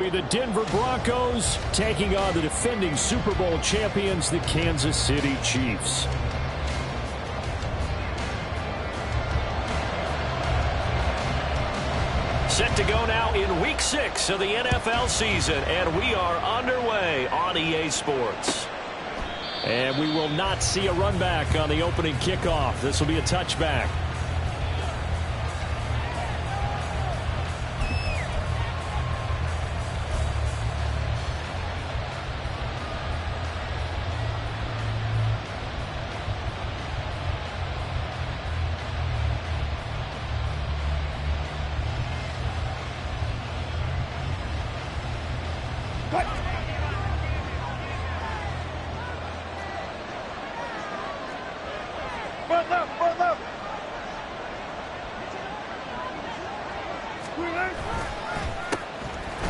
The Denver Broncos taking on the defending Super Bowl champions, the Kansas City Chiefs. Set to go now in Week 6 of the NFL season, and we are underway on EA Sports. And we will not see a run back on the opening kickoff. This will be a touchback.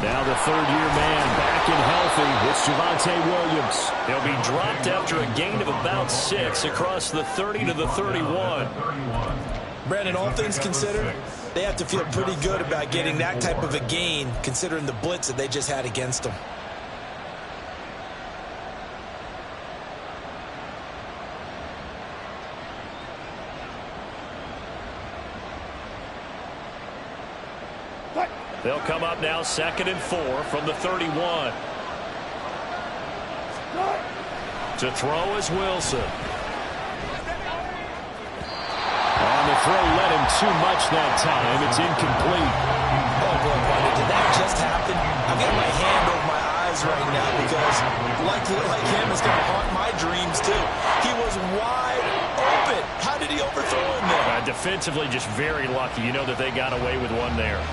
Now the third-year man back and healthy. It's Javonte Williams. He'll be dropped after a gain of about 6 across the 30 to the 31. Brandon, all things considered, they have to feel pretty good about getting that type of a gain considering the blitz that they just had against them. They'll come up now 2nd and 4 from the 31. To throw is Wilson. On the throw, let him too much that time. It's incomplete. Oh, boy, Brandon, did that just happen? I've got my hand over my eyes right now because like him is going to haunt my dreams, too. He was wide open. How did he overthrow him there? Defensively, just very lucky. You know that they got away with one there.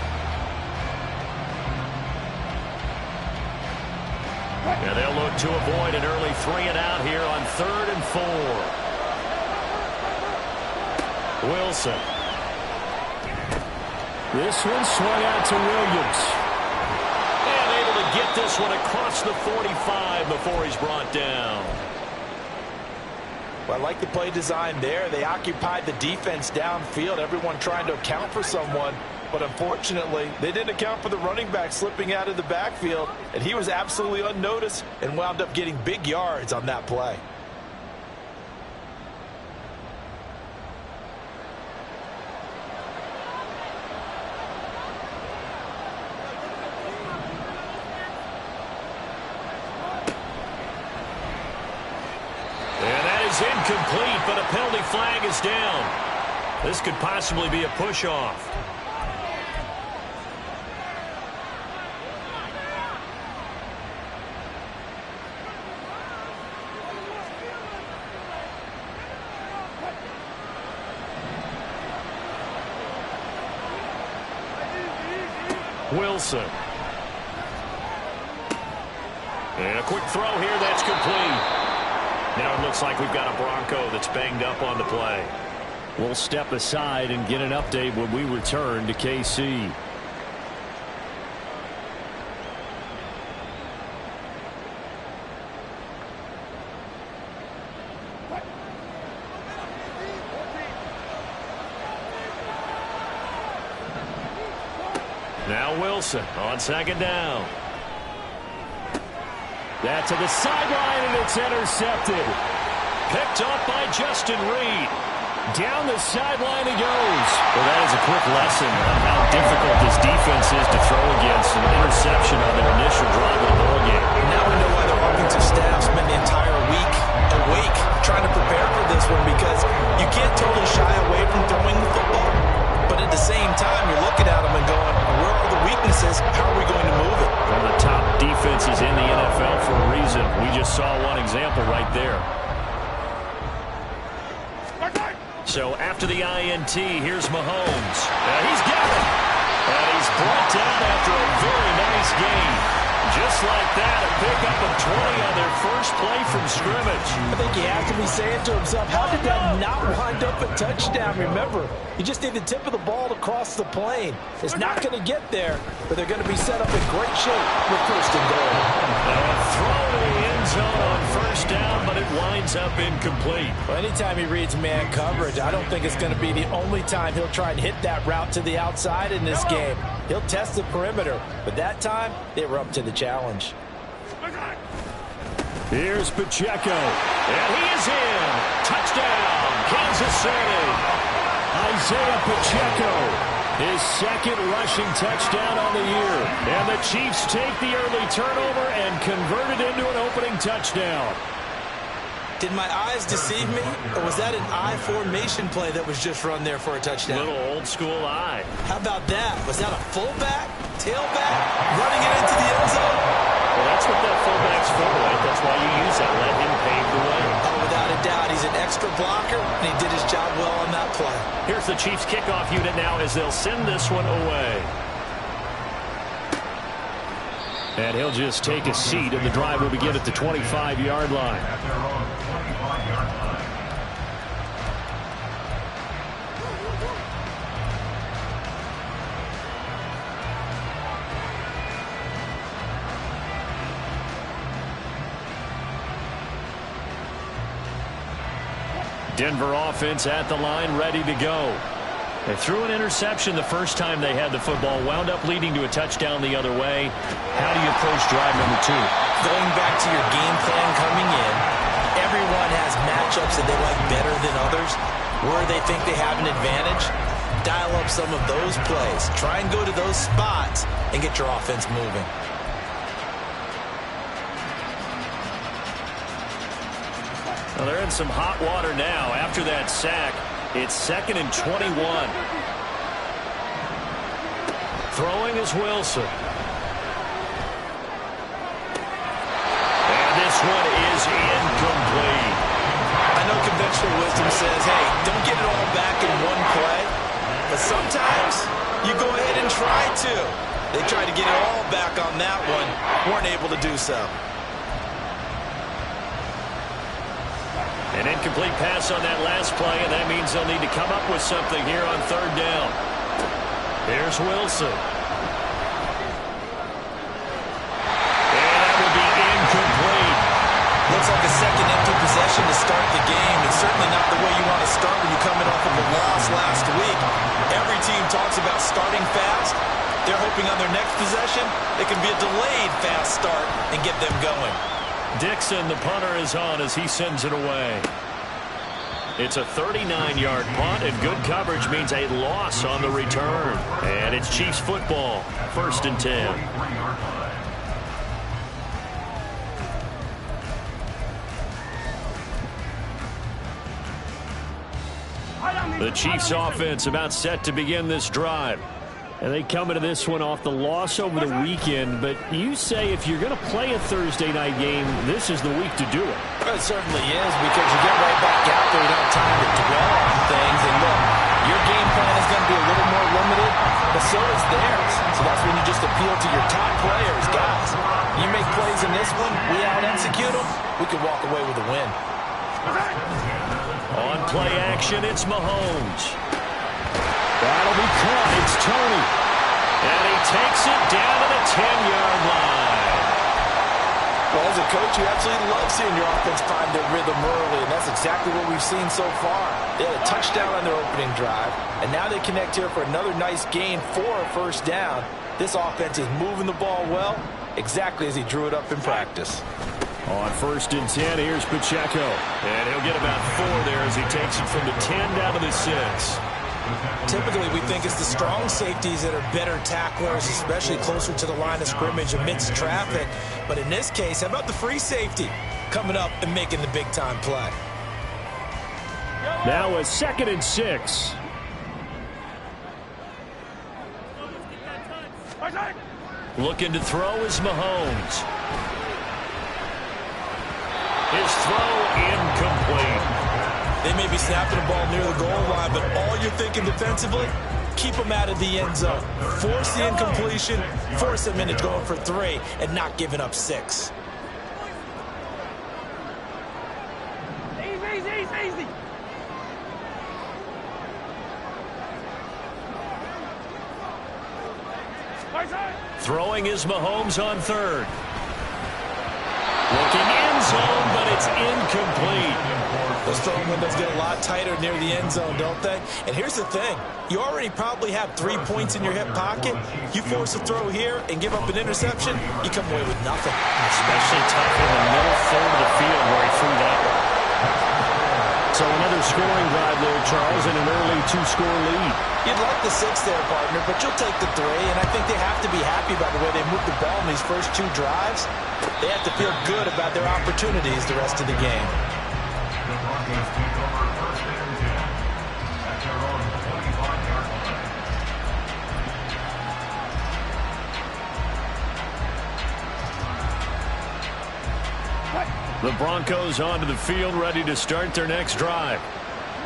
And they'll look to avoid an early 3-and-out here on 3rd and 4. Wilson. This one swung out to Williams. And able to get this one across the 45 before he's brought down. Well, I like the play design there. They occupied the defense downfield, everyone trying to account for someone. But unfortunately, they didn't account for the running back slipping out of the backfield, and he was absolutely unnoticed and wound up getting big yards on that play. And that is incomplete, but a penalty flag is down. This could possibly be a push-off. Wilson. And a quick throw here that's complete. Now it looks like we've got a Bronco that's banged up on the play. We'll step aside and get an update when we return to KC. Now Wilson on 2nd down. That to the sideline, and it's intercepted. Picked up by Justin Reed. Down the sideline he goes. Well, that is a quick lesson on how difficult this defense is to throw against. An interception on their initial drive of the ball game. Now we know why their offensive staff spent the entire week awake trying to prepare for this one, because you can't totally shy away from throwing the football. But at the same time, you're looking at them and going, where are the weaknesses? How are we going to move it? One of the top defenses in the NFL for a reason. We just saw one example right there. So after the INT, here's Mahomes. He's got it. And he's brought down after a very nice game. Just like that, a pickup of 20 on their first play from scrimmage. I think he has to be saying to himself, how did that not wind up a touchdown? Remember, you just need the tip of the ball to cross the plane. It's not going to get there, but they're going to be set up in great shape with 1st and goal. Now a throw to the end end zone on first down, but it winds up incomplete. Well, anytime he reads man coverage, I don't think it's going to be the only time he'll try and hit that route to the outside in this game. He'll test the perimeter, but that time they were up to the challenge. Here's Pacheco, and he is in. Touchdown, Kansas City. Isaiah Pacheco, his second rushing touchdown on the year. And the Chiefs take the early turnover and convert it into an opening touchdown. Did my eyes deceive me, or was that an I formation play that was just run there for a touchdown? Little old school eye. How about that? Was that a fullback, tailback, running it into the end zone? Well, that's what that fullback's for, right? That's why you use that. Let him pave the way. Oh, without a doubt. He's an extra blocker, and he did his job well on that play. Here's the Chiefs kickoff unit now as they'll send this one away. And he'll just take a seat, and the drive will begin at the 25-yard line. Denver offense at the line, ready to go. They threw an interception the first time they had the football, wound up leading to a touchdown the other way. How do you approach drive number 2? Going back to your game plan coming in, everyone has matchups that they like better than others. Where they think they have an advantage, dial up some of those plays. Try and go to those spots and get your offense moving. Well, they're in some hot water now. After that sack, it's 2nd and 21. Throwing is Wilson. And this one is incomplete. I know conventional wisdom says, hey, don't get it all back in one play. But sometimes you go ahead and try to. They tried to get it all back on that one. Weren't able to do so. An incomplete pass on that last play, and that means they'll need to come up with something here on 3rd down. Here's Wilson. And that will be incomplete. Looks like a second empty possession to start the game. It's certainly not the way you want to start when you're coming off of a loss last week. Every team talks about starting fast. They're hoping on their next possession, it can be a delayed fast start and get them going. Dixon, the punter, is on as he sends it away. It's a 39-yard punt, and good coverage means a loss on the return. And it's Chiefs football, 1st and 10. The Chiefs offense about set to begin this drive. And they come into this one off the loss over the weekend. But you say if you're going to play a Thursday night game, this is the week to do it. Well, it certainly is, because you get right back out there. You don't have time to dwell on things. And look, your game plan is going to be a little more limited, but so is theirs. So that's when you just appeal to your top players. Guys, you make plays in this one, we out-execute them, we could walk away with a win. On play action, it's Mahomes. That'll be caught. It's Tony. And he takes it down to the 10-yard line. Well, as a coach, you absolutely love seeing your offense find their rhythm early, and that's exactly what we've seen so far. They had a touchdown on their opening drive, and now they connect here for another nice gain for a 1st down. This offense is moving the ball well, exactly as he drew it up in practice. On 1st and 10, here's Pacheco. And he'll get about 4 there as he takes it from the 10 down to the 6. Typically, we think it's the strong safeties that are better tacklers, especially closer to the line of scrimmage amidst traffic. But in this case, how about the free safety coming up and making the big-time play? Now a 2nd and 6. Looking to throw is Mahomes. His throw incomplete. They may be snapping the ball near the goal line, but all you're thinking defensively, keep them out of the end zone. Force the incompletion, force them into going for 3, and not giving up 6. Easy. Throwing is Mahomes on 3rd. Looking end zone, but it's incomplete. Those throwing windows get a lot tighter near the end zone, don't they? And here's the thing. You already probably have 3 points in your hip pocket. You force a throw here and give up an interception, you come away with nothing. Especially tough in the middle third of the field where he threw that one. So another scoring drive there, Charles, and an early 2-score lead. You'd like the 6 there, partner, but you'll take the 3, and I think they have to be happy about the way they moved the ball in these first 2 drives. They have to feel good about their opportunities the rest of the game. The Broncos onto the field, ready to start their next drive.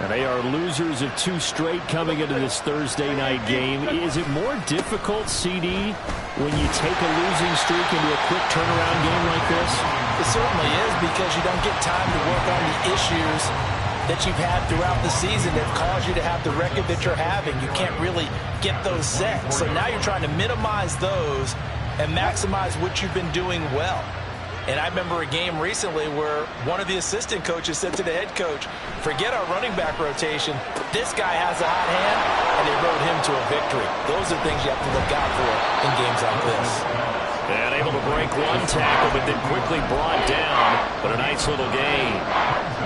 And they are losers of 2 straight coming into this Thursday night game. Is it more difficult, CD, when you take a losing streak into a quick turnaround game like this? It certainly is, because you don't get time to work on the issues that you've had throughout the season that caused you to have the record that you're having. You can't really get those set. So now you're trying to minimize those and maximize what you've been doing well. And I remember a game recently where one of the assistant coaches said to the head coach, forget our running back rotation. This guy has a hot hand, and they rode him to a victory. Those are things you have to look out for in games like this. And able to break 1 tackle, but then quickly brought down. But a nice little gain.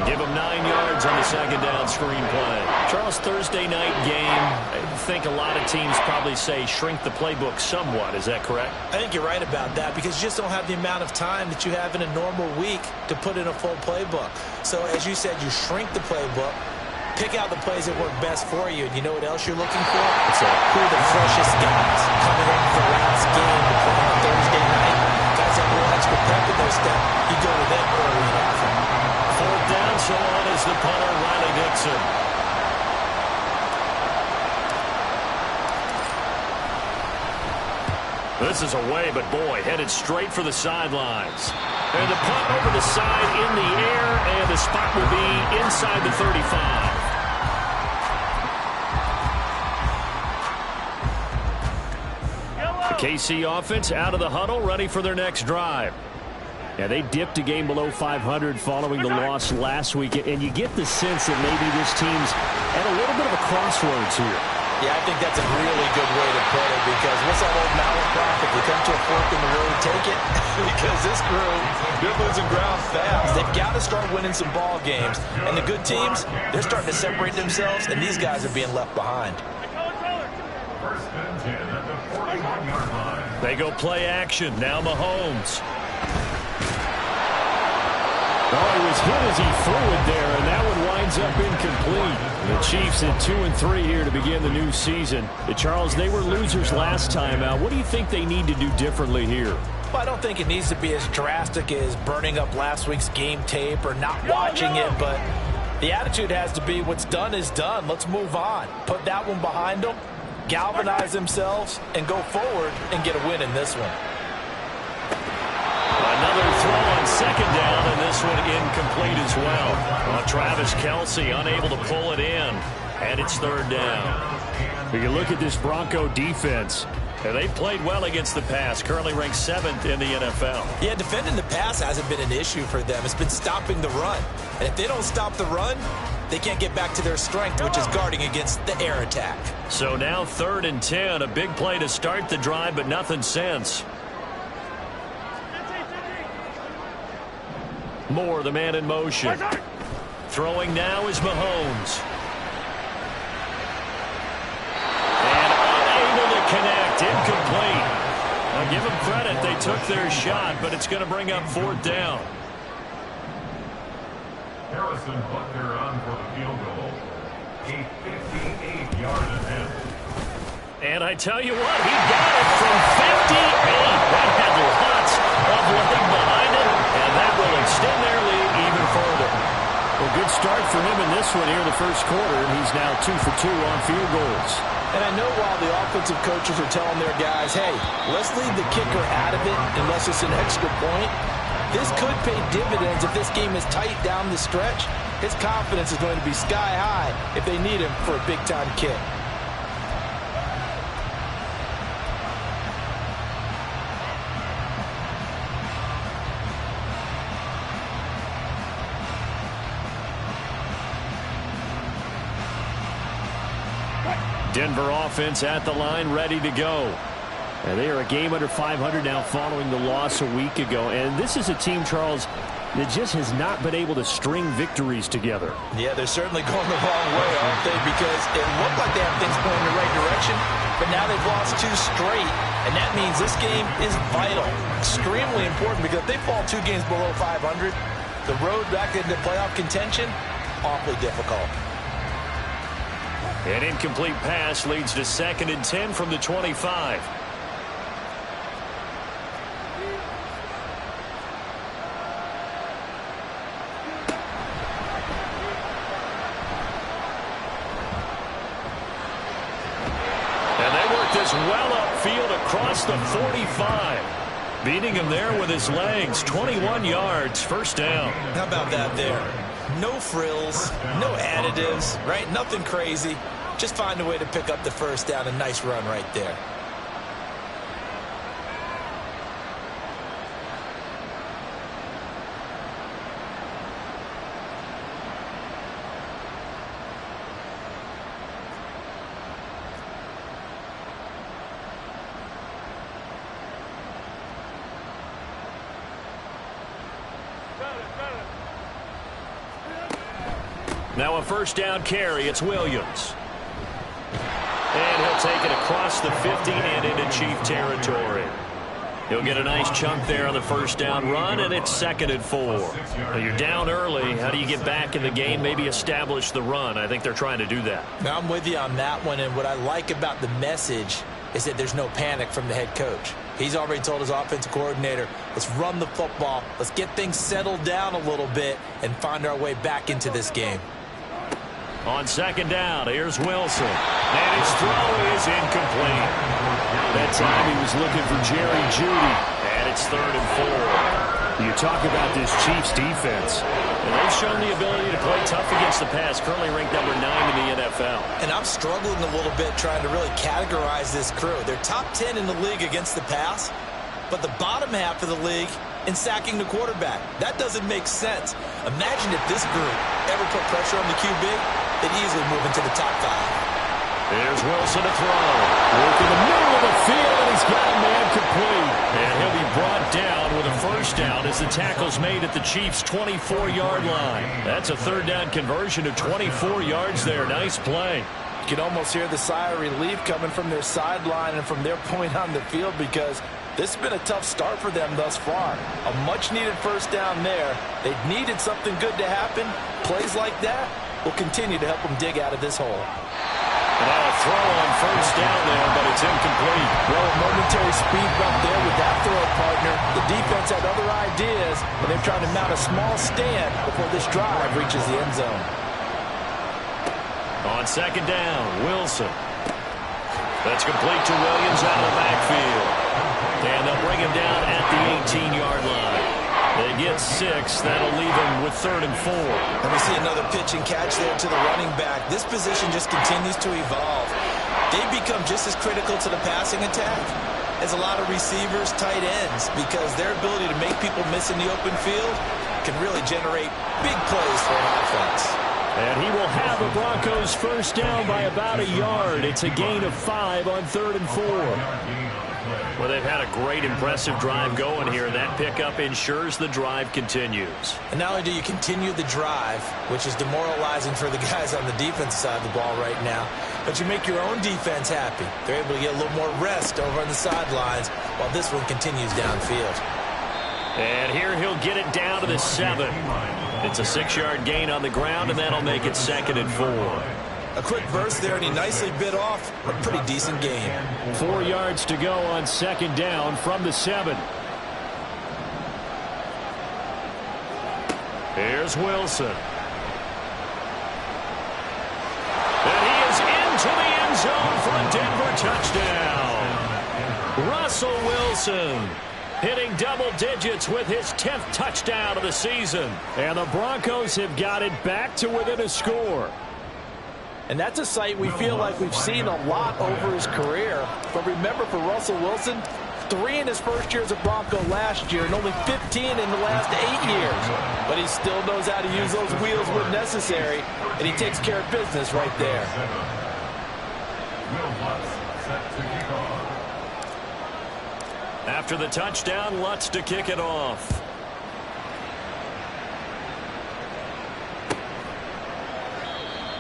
Give him 9 yards on the second down screen play. Charles, Thursday night game, I think a lot of teams probably say shrink the playbook somewhat. Is that correct? I think you're right about that, because you just don't have the amount of time that you have in a normal week to put in a full playbook. So as you said, you shrink the playbook, pick out the plays that work best for you. And you know what else you're looking for? Who are the freshest guys coming in for the last game to play on Thursday night? Guys have a little extra pep in their step. You go to them early and often. 4th down, so on is the punter, Riley Dixon. This is away, but boy, headed straight for the sidelines. And the punt over the side in the air, and the spot will be inside the 35. The KC offense out of the huddle, ready for their next drive. Yeah, they dipped a game below 500 following the loss last week, and you get the sense that maybe this team's at a little bit of a crossroads here. Yeah, I think that's a really good way to put it, because what's that old malaprop? If you come to a fork in the road, take it. Because this crew, they're losing ground fast. They've got to start winning some ball games. And the good teams, they're starting to separate themselves, and these guys are being left behind. They go play action. Now Mahomes. Oh, he was hit as he threw it there, and that one winds up incomplete. The Chiefs at 2-3 here to begin the new season. Charles, they were losers last time out. What do you think they need to do differently here? Well, I don't think it needs to be as drastic as burning up last week's game tape or not watching it, but the attitude has to be what's done is done. Let's move on. Put that one behind them, galvanize themselves, and go forward and get a win in this one. Another throw on second down, and this one incomplete as well. Travis Kelce unable to pull it in, and it's 3rd down. When you look at this Bronco defense, they've played well against the pass, currently ranked 7th in the NFL. Yeah, defending the pass hasn't been an issue for them. It's been stopping the run. And if they don't stop the run, they can't get back to their strength, which is guarding against the air attack. So now 3rd and 10, a big play to start the drive, but nothing since. Moore, the man in motion. Throwing now is Mahomes. And unable to connect. Incomplete. Now give them credit. They took their shot, but it's going to bring up 4th down. Harrison Butker on for the field goal. A 58-yard attempt. And I tell you what, he got it from 58. That had lots of leg behind it, and that will extend their lead even further. Well, good start for him in this one here in the first quarter, and he's now 2 for 2 on field goals. And I know while the offensive coaches are telling their guys, hey, let's leave the kicker out of it unless it's an extra point, this could pay dividends if this game is tight down the stretch. His confidence is going to be sky high if they need him for a big-time kick. Denver offense at the line, ready to go. And they are a game under 500 now following the loss a week ago. And this is a team, Charles, that just has not been able to string victories together. Yeah, they're certainly going the wrong way, aren't they? Because it looked like they have things going in the right direction, but now they've lost 2 straight. And that means this game is vital, extremely important, because if they fall 2 games below 500, the road back into playoff contention, awfully difficult. An incomplete pass leads to 2nd and 10 from the 25. This well upfield across the 45. Beating him there with his legs. 21 yards, first down. How about that there? No frills, no additives, right? Nothing crazy. Just find a way to pick up the first down. A nice run right there. Now a first down carry. It's Williams. And he'll take it across the 50 and into Chief territory. He'll get a nice chunk there on the first down run, and it's 2nd and 4. Now you're down early. How do you get back in the game, maybe establish the run? I think they're trying to do that. Now I'm with you on that one, and what I like about the message is that there's no panic from the head coach. He's already told his offensive coordinator, let's run the football, let's get things settled down a little bit and find our way back into this game. On 2nd down, here's Wilson. And his throw is incomplete. That time he was looking for Jerry Jeudy. And it's 3rd and 4. You talk about this Chiefs defense. And they've shown the ability to play tough against the pass. Currently ranked number 9 in the NFL. And I'm struggling a little bit trying to really categorize this crew. They're top 10 in the league against the pass, but the bottom half of the league in sacking the quarterback. That doesn't make sense. Imagine if this group ever put pressure on the QB, they'd easily move into the top 5. There's Wilson to throw. Work in the middle of the field, and he's got a man complete. And he'll be brought down with a first down as the tackle's made at the Chiefs' 24-yard line. That's a 3rd down conversion of 24 yards there. Nice play. You can almost hear the sigh of relief coming from their sideline and from their point on the field, because this has been a tough start for them thus far. A much-needed first down there. They needed something good to happen. Plays like that will continue to help them dig out of this hole. And now a throw on first down there, but it's incomplete. Well, a momentary speed bump there with that throw partner. The defense had other ideas, and they're trying to mount a small stand before this drive reaches the end zone. On 2nd down, Wilson. That's complete to Williams out of the backfield. And they'll bring him down at the 18-yard line. They get 6. That'll leave him with 3rd and 4. And we see another pitch and catch there to the running back. This position just continues to evolve. They become just as critical to the passing attack as a lot of receivers, tight ends, because their ability to make people miss in the open field can really generate big plays for an offense. And he will have the Broncos first down by about a yard. It's a gain of 5 on 3rd and 4. Well, they've had a great, impressive drive going here. That pickup ensures the drive continues. And not only do you continue the drive, which is demoralizing for the guys on the defensive side of the ball right now, but you make your own defense happy. They're able to get a little more rest over on the sidelines while this one continues downfield. And here he'll get it down to the 7. It's a 6-yard gain on the ground, and that'll make it 2nd and 4. A quick burst there, and he nicely bit off a pretty decent gain. 4 yards to go on 2nd down from the 7. Here's Wilson. And he is into the end zone for a Denver touchdown. Russell Wilson hitting double digits with his 10th touchdown of the season. And the Broncos have got it back to within a score. And that's a sight we feel like we've seen a lot over his career. But remember, for Russell Wilson, 3 in his first year as a Bronco last year and only 15 in the last 8 years. But he still knows how to use those wheels when necessary, and he takes care of business right there. Will Lutz set to kick off. After the touchdown, Lutz to kick it off.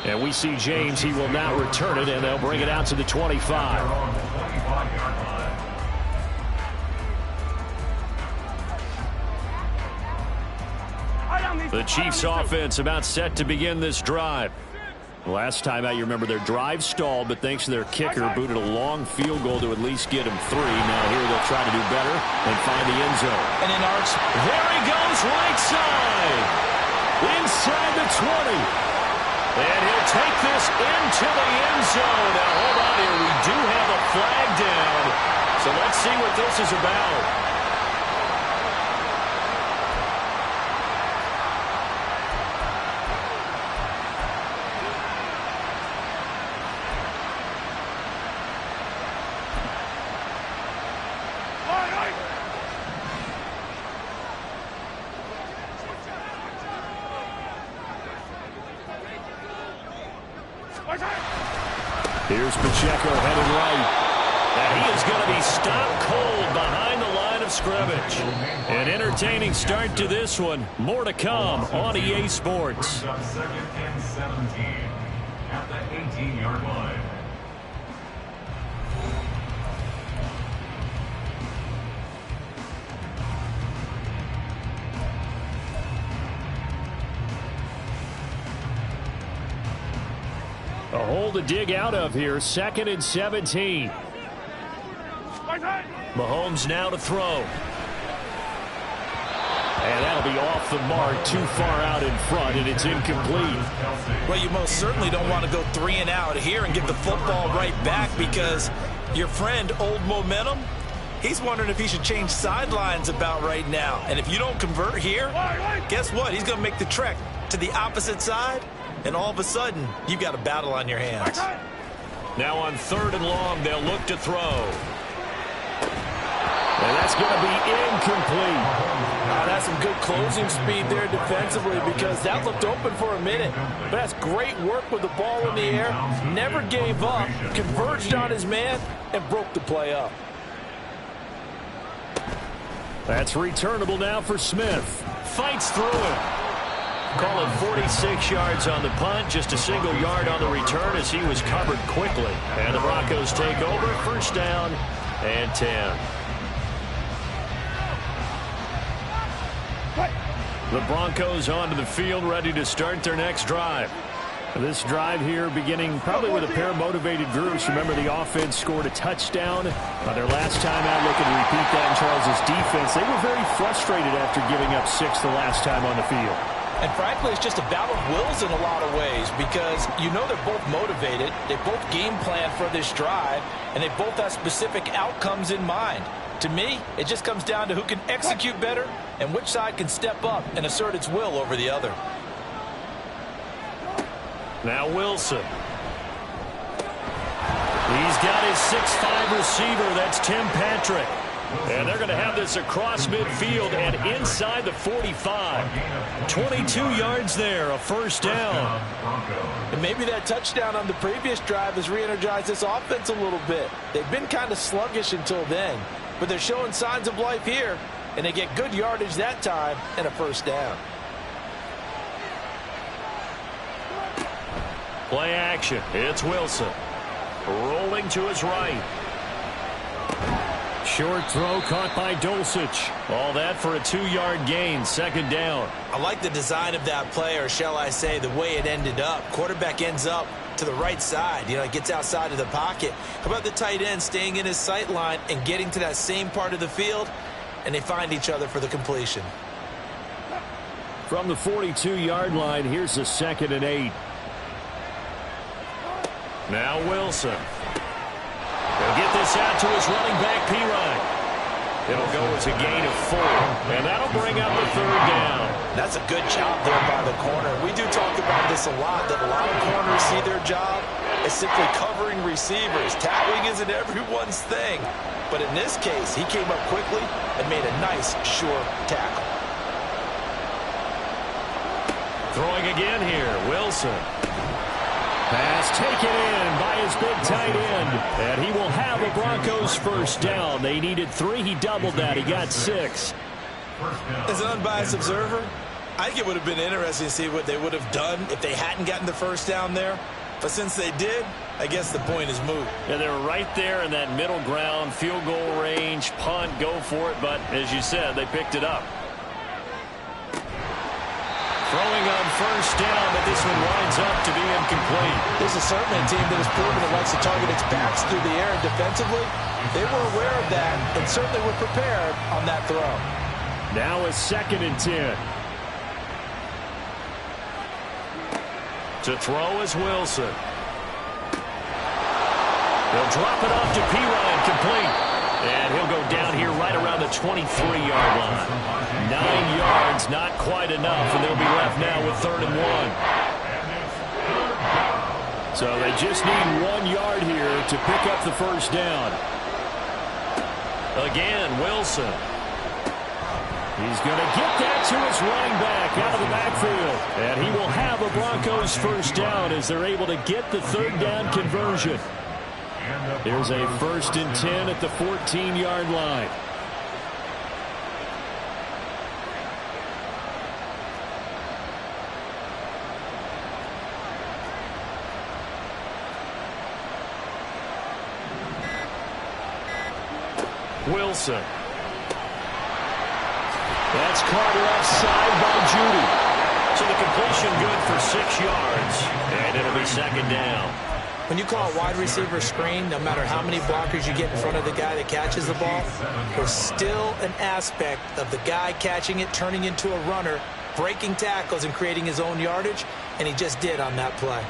And we see James. He will now return it, and they'll bring it out to the 25. They're on the 25-yard line. The Chiefs offense about set to begin this drive. Last time out, you remember their drive stalled, but thanks to their kicker, booted a long field goal to at least get him 3. Now here they'll try to do better and find the end zone. And in arch, there he goes, right side. Inside the 20. And he'll take this into the end zone. Now hold on here, we do have a flag down. So let's see what this is about. Here's Pacheco headed right. And he is going to be stopped cold behind the line of scrimmage. An entertaining start to this one. More to come on EA Sports. Brings up 2nd and 17 at the 18-yard line. A hole to dig out of here. 2nd and 17. Mahomes now to throw. And that'll be off the mark, too far out in front, and it's incomplete. well, you most certainly don't want to go 3 and out here and get the football right back, because your friend, Old Momentum, he's wondering if he should change sidelines about right now. And if you don't convert here, guess what? He's going to make the trek to the opposite side, and all of a sudden, you've got a battle on your hands. Now on 3rd and long, they'll look to throw. And that's going to be incomplete. That's some good closing speed there defensively, because that looked open for a minute. But that's great work with the ball in the air. Never gave up, converged on his man, and broke the play up. That's returnable now for Smith. Fights through it. Call it 46 yards on the punt, just a single yard on the return as he was covered quickly. And the Broncos take over, 1st down and 10. The Broncos onto the field, ready to start their next drive. This drive here beginning probably with a pair of motivated groups. Remember, the offense scored a touchdown on their last time out. Looking to repeat that in Charles' defense. They were very frustrated after giving up 6 the last time on the field. And frankly, it's just a battle of wills in a lot of ways, because you know they're both motivated, they both game plan for this drive, and they both have specific outcomes in mind. To me, it just comes down to who can execute better and which side can step up and assert its will over the other. Now Wilson. He's got his 6'5" receiver. That's Tim Patrick. And they're going to have this across midfield and inside the 45. 22 yards there, a 1st down. And maybe that touchdown on the previous drive has re-energized this offense a little bit. They've been kind of sluggish until then, but they're showing signs of life here, and they get good yardage that time and a 1st down. Play action. It's Wilson. Rolling to his right. Short throw caught by Dulcich. All that for a 2-yard gain, 2nd down. I like the design of that play, or shall I say the way it ended up. Quarterback ends up to the right side. You know, it gets outside of the pocket. How about the tight end staying in his sight line and getting to that same part of the field, and they find each other for the completion. From the 42-yard line, here's the 2nd and 8. Now Wilson. He'll get this out to his running back, Pirine. It'll go as a gain of 4, and that'll bring up the 3rd down. That's a good job there by the corner. We do talk about this a lot, that a lot of corners see their job as simply covering receivers. Tackling isn't everyone's thing. But in this case, he came up quickly and made a nice, sure tackle. Throwing again here, Wilson. Pass taken in by his big tight end. And he will have a Broncos first down. They needed 3. He doubled that. He got 6. As an unbiased observer, I think it would have been interesting to see what they would have done if they hadn't gotten the first down there. But since they did, I guess the point is moot. Yeah, they're right there in that middle ground, field goal range, punt, go for it. But as you said, they picked it up. Throwing on first down, but this one winds up to be incomplete. This is certainly a team that has proven it likes to target its backs through the air and defensively. They were aware of that and certainly were prepared on that throw. Now a 2nd and 10. To throw is Wilson. He'll drop it off to P-Ryan, complete. And he'll go down here right around the 23-yard line. 9 yards, not quite enough, and they'll be left now with 3rd and 1. So they just need 1 yard here to pick up the first down. Again, Wilson. He's going to get that to his running back out of the backfield. And he will have a Broncos first down as they're able to get the 3rd down conversion. Here's a 1st and 10 at the 14-yard line. Wilson. That's caught left side by Judy. So the completion good for 6 yards. And it'll be 2nd down. When you call a wide receiver screen, no matter how many blockers you get in front of the guy that catches the ball, there's still an aspect of the guy catching it, turning into a runner, breaking tackles and creating his own yardage, and he just did on that play.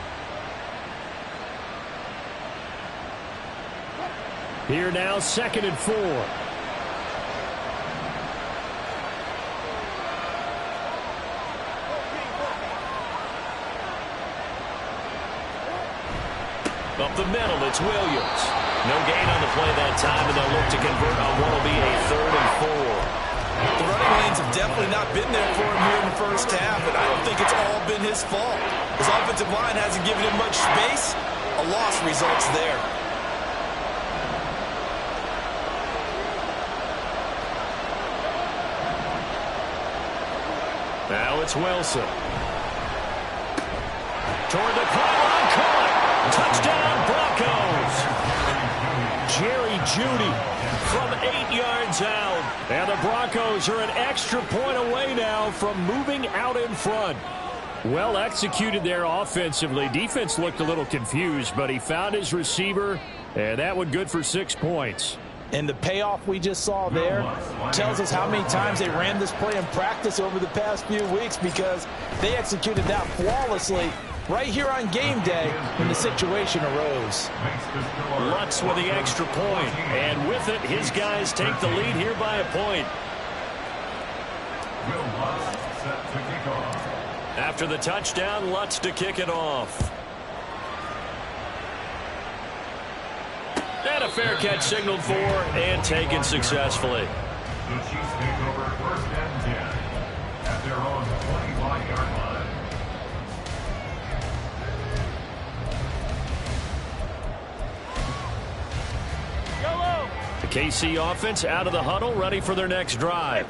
Here now, 2nd and 4. Up the middle, it's Williams. No gain on the play that time, and they'll look to convert on what will be a 3rd and 4. The running lanes have definitely not been there for him here in the first half, and I don't think it's all been his fault. His offensive line hasn't given him much space. A loss results there. Now it's Wilson. Toward the pylon, caught. Touchdown, Broncos. Jerry Jeudy from 8 yards out. And the Broncos are an extra point away now from moving out in front. Well executed there offensively. Defense looked a little confused, but he found his receiver, and that one good for 6 points. And the payoff we just saw there tells us how many times they ran this play in practice over the past few weeks, because they executed that flawlessly right here on game day when the situation arose. Lutz with the extra point, and with it, his guys take the lead here by a point. After the touchdown, Lutz to kick it off. And a fair catch signaled for and taken successfully. The Chiefs take over 1st and 10 at their own 25-yard line. The KC offense out of the huddle, ready for their next drive.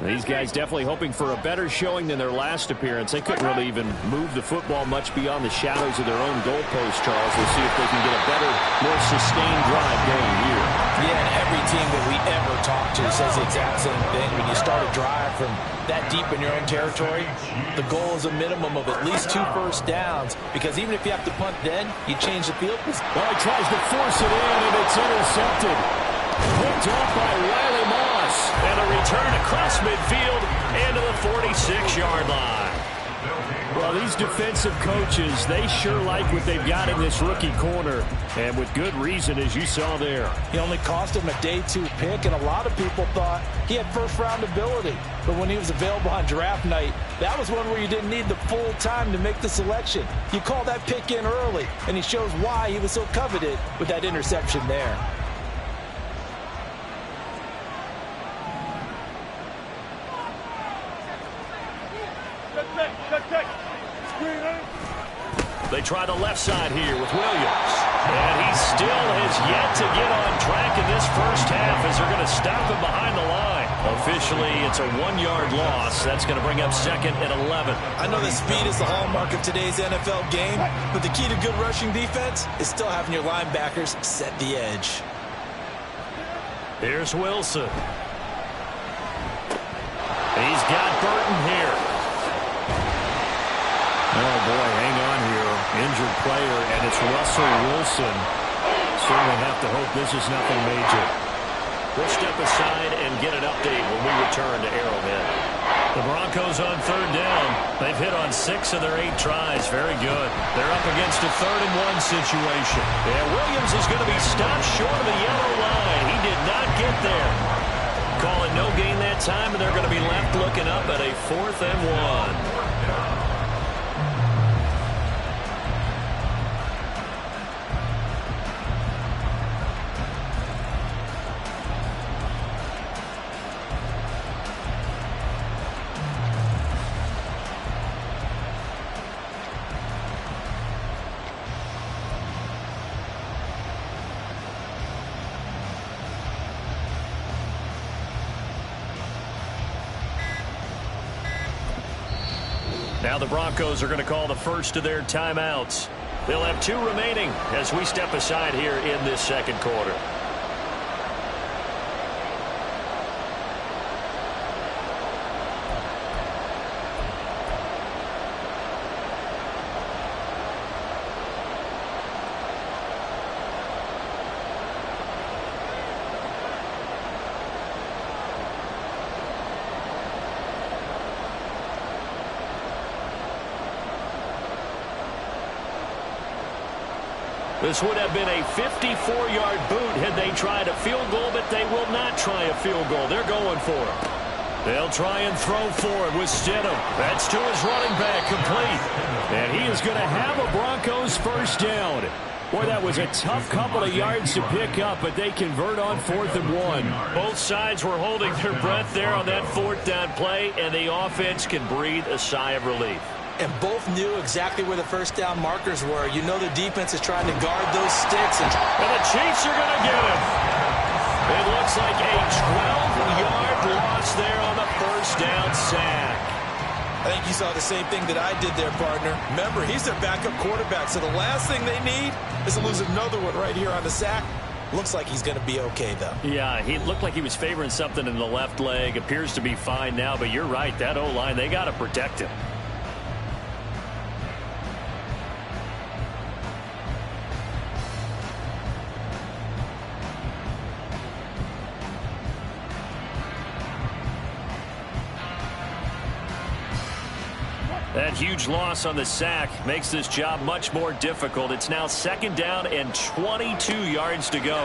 These guys definitely hoping for a better showing than their last appearance. They couldn't really even move the football much beyond the shadows of their own goalpost, Charles. We'll see if they can get a better, more sustained drive going here. Yeah, and every team that we ever talk to says the exact same thing. When you start a drive from that deep in your own territory, the goal is a minimum of at least 2 first downs, because even if you have to punt then, you change the field. Well, he tries to force it in, and it's intercepted. Picked off by Riley Moss. And a return across midfield into the 46-yard line. Well, these defensive coaches, they sure like what they've got in this rookie corner. And with good reason, as you saw there. He only cost him a day 2 pick, and a lot of people thought he had first-round ability. But when he was available on draft night, that was one where you didn't need the full time to make the selection. You call that pick in early, and he shows why he was so coveted with that interception there. They try the left side here with Williams. And he still has yet to get on track in this first half as they're going to stop him behind the line. Officially, it's a 1-yard loss. That's going to bring up second and 11. I know that speed is the hallmark of today's NFL game, but the key to good rushing defense is still having your linebackers set the edge. Here's Wilson. He's got Burton here. Oh, boy, hang on here. Injured player, and it's Russell Wilson. Certainly have to hope this is nothing major. We'll step aside and get an update when we return to Arrowhead. The Broncos on third down. They've hit on 6 of their 8 tries. Very good. They're up against a 3rd-and-1 situation. And Williams is going to be stopped short of the yellow line. He did not get there. Calling no gain that time, and they're going to be left looking up at a 4th-and-1. Now the Broncos are going to call the first of their timeouts. They'll have 2 remaining as we step aside here in this second quarter. This would have been a 54-yard boot had they tried a field goal, but they will not try a field goal. They're going for it. They'll try and throw for it with Stidham. That's to his running back, complete. And he is going to have a Broncos first down. Boy, that was a tough couple of yards to pick up, but they convert on 4th-and-1. Both sides were holding their breath there on that 4th down play, and the offense can breathe a sigh of relief. And both knew exactly where the first down markers were. You know the defense is trying to guard those sticks. And the Chiefs are going to get him. It looks like a 12-yard loss there on the first down sack. I think you saw the same thing that I did there, partner. Remember, he's their backup quarterback, so the last thing they need is to lose another one right here on the sack. Looks like he's going to be okay, though. Yeah, he looked like he was favoring something in the left leg. Appears to be fine now, but you're right. That O-line, they got to protect him. That huge loss on the sack makes this job much more difficult. It's now 2nd down and 22 yards to go.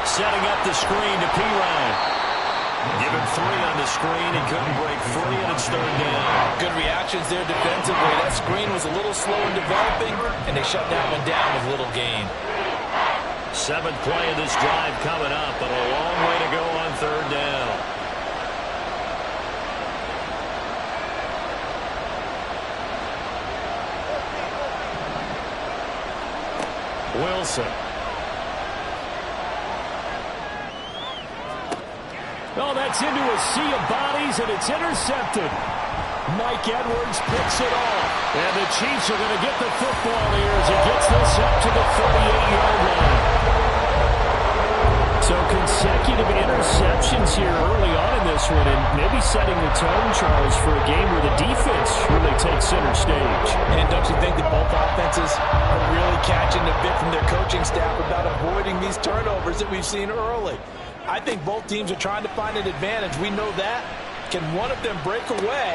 Setting up the screen to Pirine. Given 3 on the screen, he couldn't break free, and it's 3rd down. Good reactions there defensively. That screen was a little slow in developing, and they shut that one down with little gain. 7th play of this drive coming up, but a long way to go on 3rd down. Wilson. Oh, that's into a sea of bodies, and it's intercepted. Mike Edwards picks it off. And the Chiefs are going to get the football here as he gets this up to the 38-yard line. So consecutive interceptions here early on in this one, and maybe setting the tone, Charles, for a game where the defense really takes center stage. And don't you think that both offenses are really catching a bit from their coaching staff about avoiding these turnovers that we've seen early? I think both teams are trying to find an advantage. We know that. Can one of them break away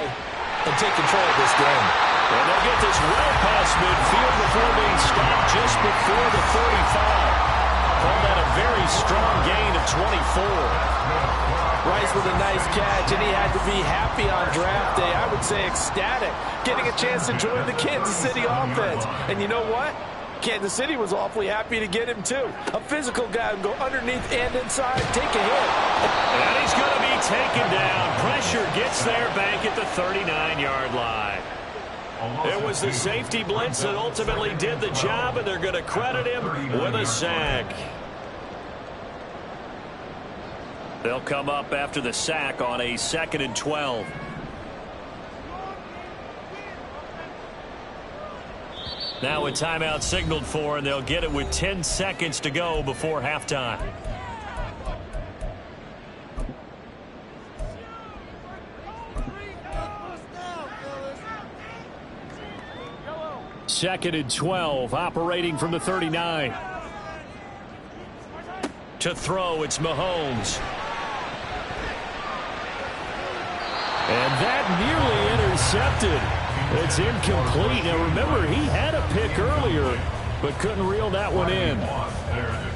and take control of this game? And they'll get this well past midfield before being stopped just before the 35. Call that a very strong gain of 24. Rice with a nice catch, and he had to be happy on draft day. I would say ecstatic, getting a chance to join the Kansas City offense. And you know what? Kansas City was awfully happy to get him, too. A physical guy who can go underneath and inside, take a hit. And he's going to be taken down. Pressure gets there back at the 39-yard line. It was the safety blitz that ultimately did the job, and they're going to credit him with a sack. They'll come up after the sack on a 2nd and 12. Now a timeout signaled for, and they'll get it with 10 seconds to go before halftime. Second and 12, operating from the 39. To throw, it's Mahomes. And that nearly intercepted. It's incomplete. Now remember, he had a pick earlier, but couldn't reel that one in.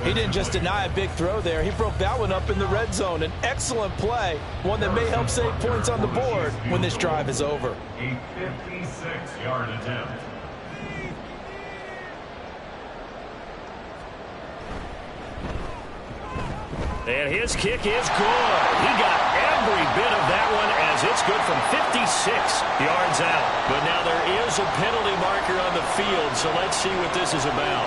He didn't just deny a big throw there. He broke that one up in the red zone. An excellent play, one that may help save points on the board when this drive is over. A 56-yard attempt. And his kick is good. He got every bit of that one as it's good from 56 yards out. But now there is a penalty marker on the field, so let's see what this is about.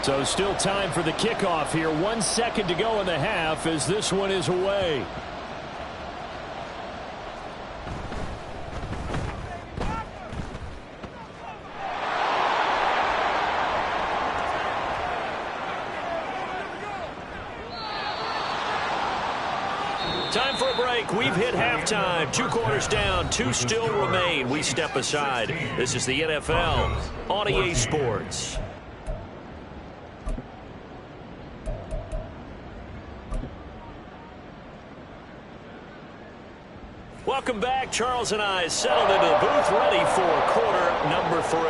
So still time for the kickoff here. 1 second to go in the half as this one is away. Time for a break. We've hit halftime. 2 quarters down. 2 still remain. We step aside. This is the NFL on EA Sports. Welcome back. Charles and I settled into the booth, ready for quarter number 3.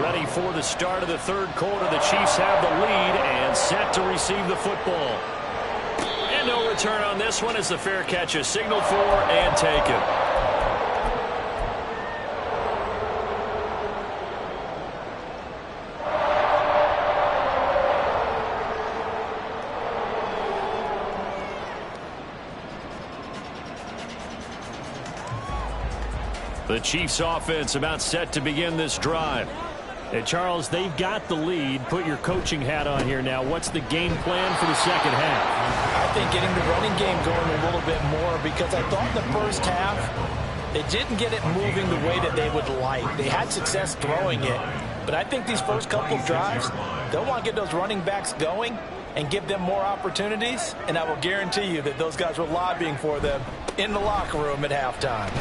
Ready for the start of the 3rd quarter. The Chiefs have the lead and set to receive the football. And no return on this one as the fair catch is signaled for and taken. The Chiefs offense about set to begin this drive. And Charles, they've got the lead. Put your coaching hat on here now. What's the game plan for the second half? I think getting the running game going a little bit more, because I thought in the first half they didn't get it moving the way that they would like. They had success throwing it, but I think these first couple of drives, they'll want to get those running backs going and give them more opportunities, and I will guarantee you that those guys were lobbying for them in the locker room at halftime.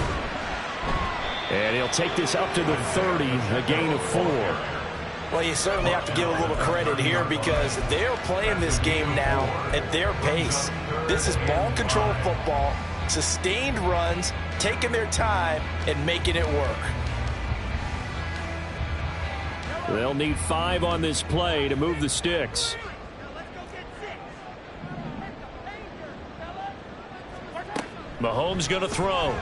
And he'll take this up to the 30, a gain of 4. Well, you certainly have to give a little credit here because they're playing this game now at their pace. This is ball control football, sustained runs, taking their time and making it work. They'll need 5 on this play to move the sticks. Mahomes going to throw.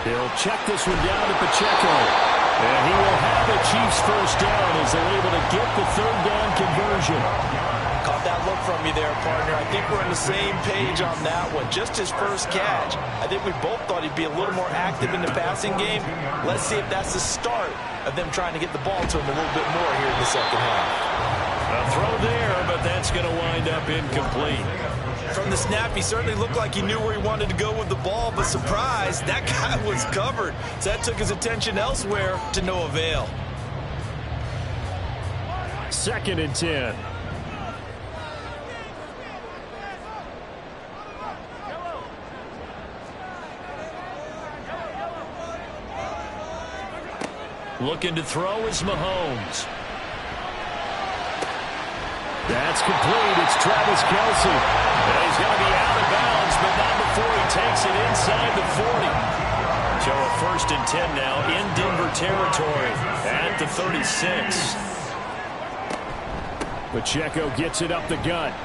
He'll check this one down to Pacheco. And he will have the Chiefs first down as they're able to get the 3rd down conversion. Caught that look from you there, partner. I think we're on the same page on that one. Just his first catch. I think we both thought he'd be a little more active in the passing game. Let's see if that's the start of them trying to get the ball to him a little bit more here in the second half. A throw there, but that's going to wind up incomplete. From the snap, he certainly looked like he knew where he wanted to go with the ball, but surprise, that guy was covered. So that took his attention elsewhere to no avail. 2nd and 10. Looking to throw is Mahomes. That's complete. It's Travis Kelce. And he's going to be out of bounds, but not before he takes it inside the 40. So a 1st and 10 now in Denver territory at the 36. Pacheco gets it up the gut.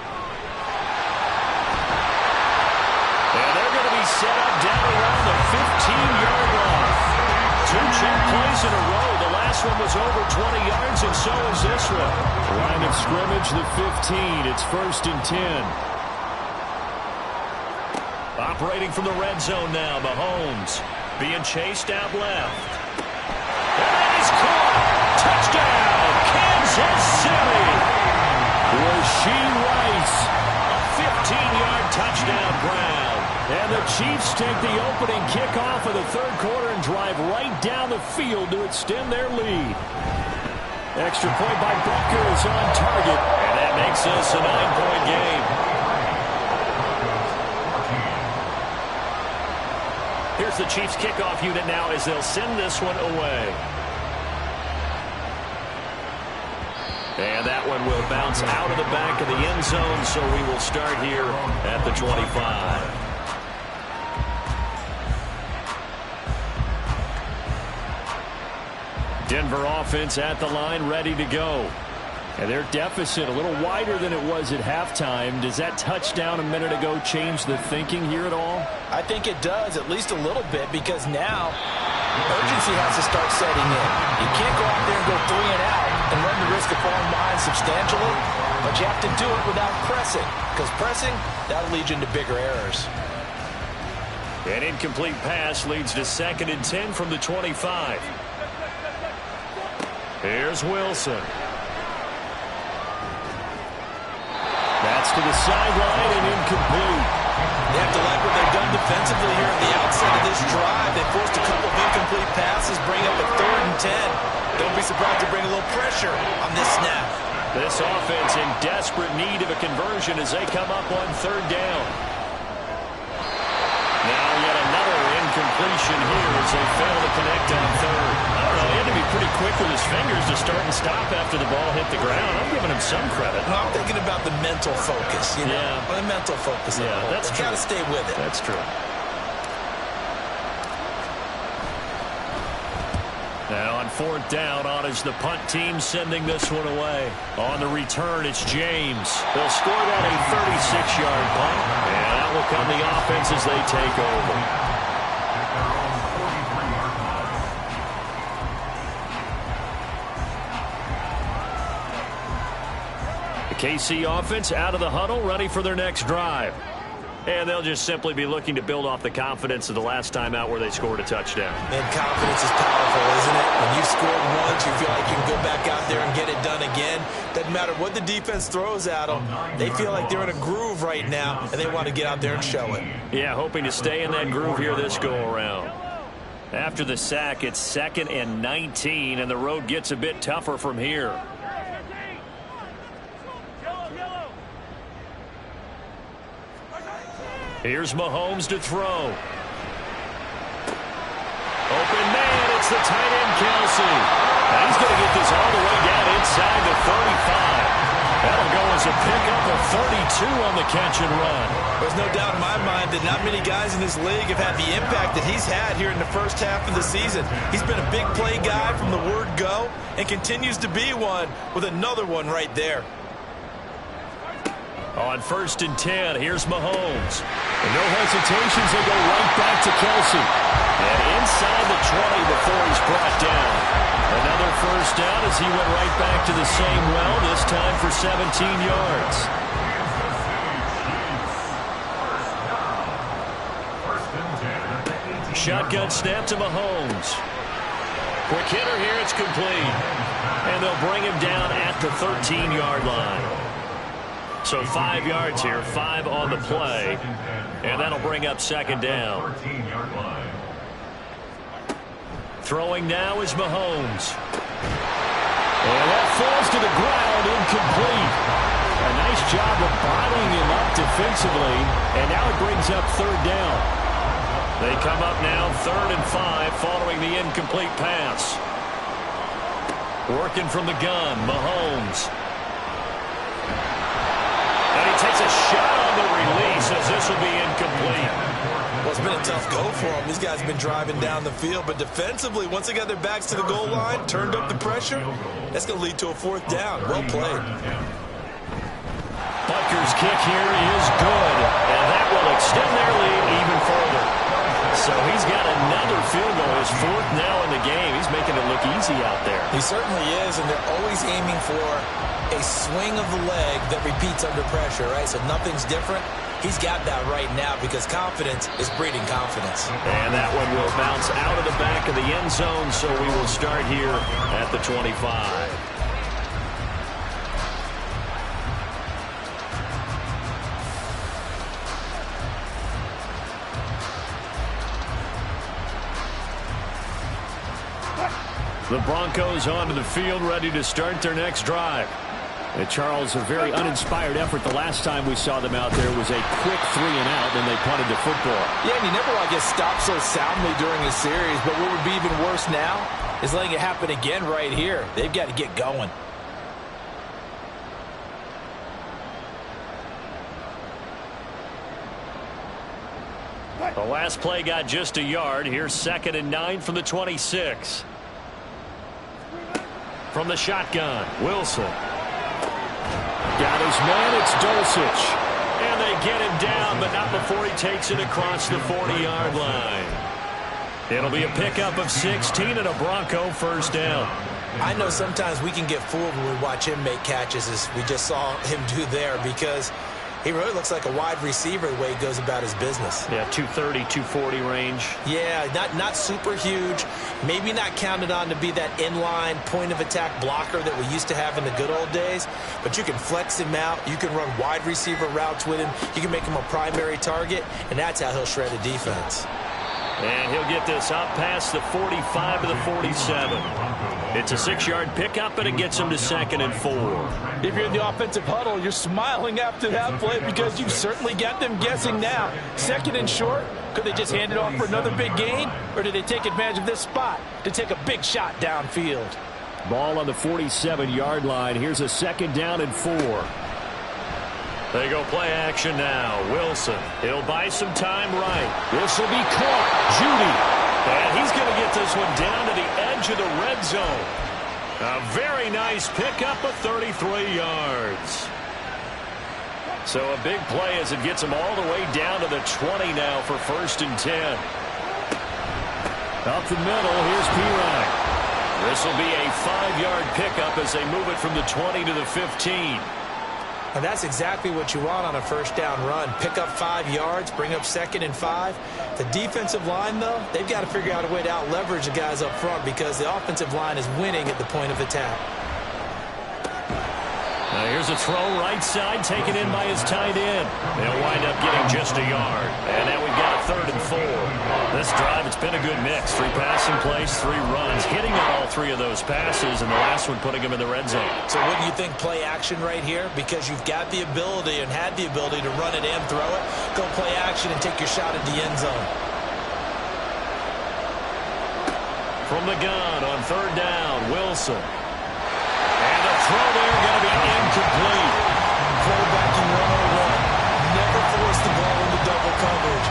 And they're going to be set up down around the 15-yard line. 2 check plays in a row. The last one was is over 20 yards, and so is this one. Line of scrimmage, the 15. It's 1st and 10. Operating from the red zone now, Mahomes being chased out left. And that is caught. Touchdown, Kansas City. Rashee Rice, a 15-yard touchdown grab. And the Chiefs take the opening kickoff of the third quarter and drive right down the field to extend their lead. Extra point by Butker is on target, and that makes this a 9-point game. Here's the Chiefs kickoff unit now as they'll send this one away. And that one will bounce out of the back of the end zone, so we will start here at the 25. Denver offense at the line, ready to go. And their deficit a little wider than it was at halftime. Does that touchdown a minute ago change the thinking here at all? I think it does, at least a little bit, because now urgency has to start setting in. You can't go out there and go 3 and out and run the risk of falling behind substantially, but you have to do it without pressing, because pressing, that'll lead you into bigger errors. An incomplete pass leads to 2nd and 10 from the 25. Here's Wilson. That's to the sideline and incomplete. They have to like what they've done defensively here at the outset of this drive. They forced a couple of incomplete passes, bring up a 3rd and 10. Don't be surprised to bring a little pressure on this snap. This offense in desperate need of a conversion as they come up on 3rd down. Now yet another incompletion here as they fail to connect on 3rd. I don't know, he had to be pretty quick with his fingers to start and stop after the ball hit the ground. I'm giving him some credit. No, I'm thinking about the mental focus, you know? Yeah. The mental focus. Yeah, that's true. Got to stay with it. That's true. Now on 4th down, on is the punt team sending this one away. On the return, it's James. They'll score that a 36-yard punt, and that will come the offense as they take over. The KC offense out of the huddle, ready for their next drive. And they'll just simply be looking to build off the confidence of the last time out where they scored a touchdown. And confidence is powerful, isn't it? When you've scored once, you feel like you can go back out there and get it done again. Doesn't matter what the defense throws at them. They feel like they're in a groove right now, and they want to get out there and show it. Yeah, hoping to stay in that groove here this go-around. After the sack, it's 2nd and 19, and the road gets a bit tougher from here. Here's Mahomes to throw. Open man, it's the tight end, Kelsey. And he's going to get this all the way down inside the 35. That'll go as a pickup of 32 on the catch and run. There's no doubt in my mind that not many guys in this league have had the impact that he's had here in the first half of the season. He's been a big play guy from the word go and continues to be one with another one right there. On 1st and 10, here's Mahomes. And no hesitations, they go right back to Kelsey. And inside the 20 before he's brought down. Another 1st down as he went right back to the same well, this time for 17 yards. Shotgun snap to Mahomes. Quick hitter here, it's complete. And they'll bring him down at the 13-yard line. So 5 yards here, 5 on the play, and that'll bring up 2nd down. Throwing now is Mahomes. And that falls to the ground, incomplete. A nice job of bottling him up defensively, and now it brings up 3rd down. They come up now 3rd and 5 following the incomplete pass. Working from the gun, Mahomes. And he takes a shot on the release as this will be incomplete. Well, it's been a tough go for them. These guys have been driving down the field, but defensively, once they got their backs to the goal line, turned up the pressure, that's going to lead to a 4th down. Well played. Butker's kick here is good, and that will extend their lead even further. So he's got another field goal. His fourth now in the game. He's making it look easy out there. He certainly is, and they're always aiming for a swing of the leg that repeats under pressure, right? So nothing's different. He's got that right now because confidence is breeding confidence. And that one will bounce out of the back of the end zone, so we will start here at the 25. The Broncos onto the field, ready to start their next drive. And Charles, a very uninspired effort the last time we saw them out there was a quick 3-and-out, and they punted the football. Yeah, and you never want to get stopped so soundly during a series, but what would be even worse now is letting it happen again right here. They've got to get going. The last play got just a yard. Here's 2nd and 9 from the 26. From the shotgun, Wilson. Got his man, it's Dulcich. And they get him down, but not before he takes it across the 40-yard line. It'll be a pickup of 16 and a Bronco first down. I know sometimes we can get fooled when we watch him make catches, as we just saw him do there, because he really looks like a wide receiver the way he goes about his business. Yeah, 230, 240 range. Yeah, not super huge. Maybe not counted on to be that inline point-of-attack blocker that we used to have in the good old days. But you can flex him out. You can run wide receiver routes with him. You can make him a primary target, and that's how he'll shred a defense. And he'll get this up past the 45 to the 47. It's a 6-yard pickup, and it gets him to 2nd and 4. If you're in the offensive huddle, you're smiling after that play because you've certainly got them guessing now. 2nd and short, could they just hand it off for another big gain? Or did they take advantage of this spot to take a big shot downfield? Ball on the 47-yard line. Here's a 2nd down and 4. They go play action now. Wilson, he'll buy some time right. This will be caught. Judy. And he's going to get this one down to the edge of the red zone. A very nice pickup of 33 yards. So a big play as it gets him all the way down to the 20 now for 1st and 10. Up the middle, here's Pirine. This will be a 5-yard pickup as they move it from the 20 to the 15. And that's exactly what you want on a first down run. Pick up 5 yards, bring up 2nd and 5. The defensive line, though, they've got to figure out a way to out-leverage the guys up front because the offensive line is winning at the point of attack. Now here's a throw right side taken in by his tight end. They'll wind up getting just a yard. And now we've got a 3rd and 4. This drive, it's been a good mix. 3 passing plays, 3 runs. Hitting on all 3 of those passes, and the last one putting him in the red zone. So wouldn't you think play action right here? Because you've got the ability and had the ability to run it and throw it. Go play action and take your shot at the end zone. From the gun on 3rd down, Wilson. And the throw there going to be incomplete. Quarterbacking 101. Never force the ball into double coverage,